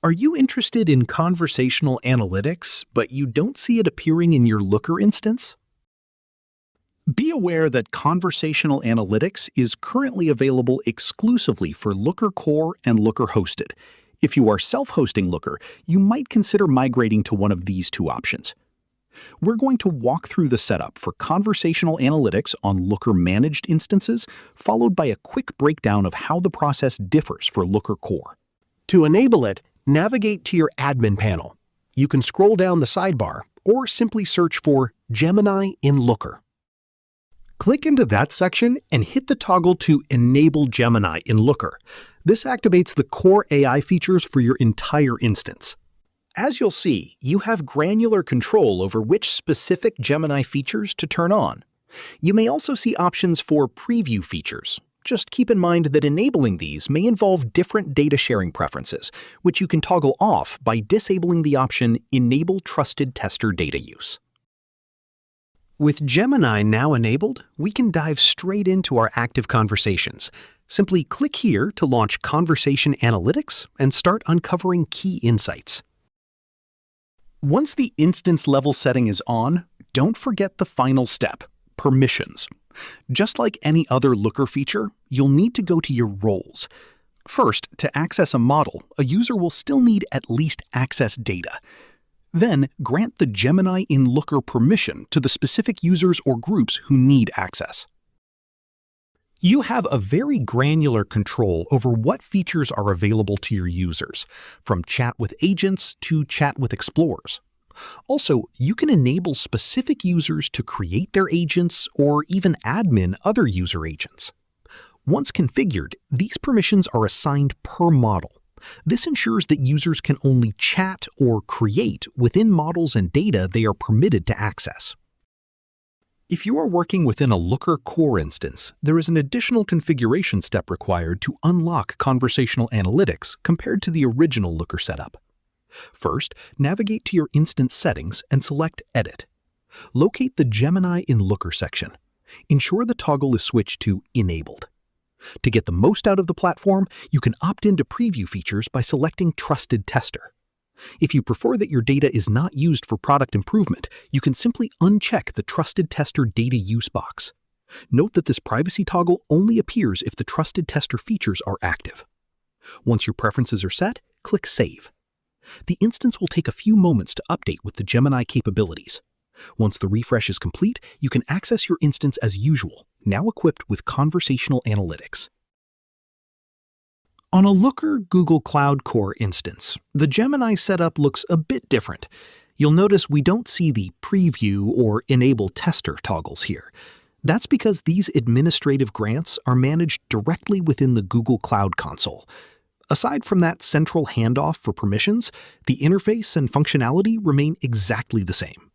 Are you interested in conversational analytics, but you don't see it appearing in your Looker instance? Be aware that conversational analytics is currently available exclusively for Looker Core and Looker Hosted. If you are self-hosting Looker, you might consider migrating to one of these two options. We're going to walk through the setup for conversational analytics on Looker managed instances, followed by a quick breakdown of how the process differs for Looker Core. To enable it, navigate to your admin panel. You can scroll down the sidebar or simply search for Gemini in Looker. Click into that section and hit the toggle to Enable Gemini in Looker. This activates the core AI features for your entire instance. As you'll see, you have granular control over which specific Gemini features to turn on. You may also see options for preview features. Just keep in mind that enabling these may involve different data sharing preferences, which you can toggle off by disabling the option Enable Trusted Tester Data Use. With Gemini now enabled, we can dive straight into our active conversations. Simply click here to launch Conversation Analytics and start uncovering key insights. Once the instance level setting is on, don't forget the final step, permissions. Just like any other Looker feature, you'll need to go to your roles. First, to access a model, a user will still need at least access data. Then, grant the Gemini in Looker permission to the specific users or groups who need access. You have a very granular control over what features are available to your users, from chat with agents to chat with explorers. Also, you can enable specific users to create their agents or even admin other user agents. Once configured, these permissions are assigned per model. This ensures that users can only chat or create within models and data they are permitted to access. If you are working within a Looker Core instance, there is an additional configuration step required to unlock conversational analytics compared to the original Looker setup. First, navigate to your instance settings and select Edit. Locate the Gemini in Looker section. Ensure the toggle is switched to Enabled. To get the most out of the platform, you can opt into preview features by selecting Trusted Tester. If you prefer that your data is not used for product improvement, you can simply uncheck the Trusted Tester Data Use box. Note that this privacy toggle only appears if the Trusted Tester features are active. Once your preferences are set, click Save. The instance will take a few moments to update with the Gemini capabilities. Once the refresh is complete, you can access your instance as usual, now equipped with conversational analytics. On a Looker Google Cloud Core instance, the Gemini setup looks a bit different. You'll notice we don't see the Preview or Enable Tester toggles here. That's because these administrative grants are managed directly within the Google Cloud Console. Aside from that central handoff for permissions, the interface and functionality remain exactly the same.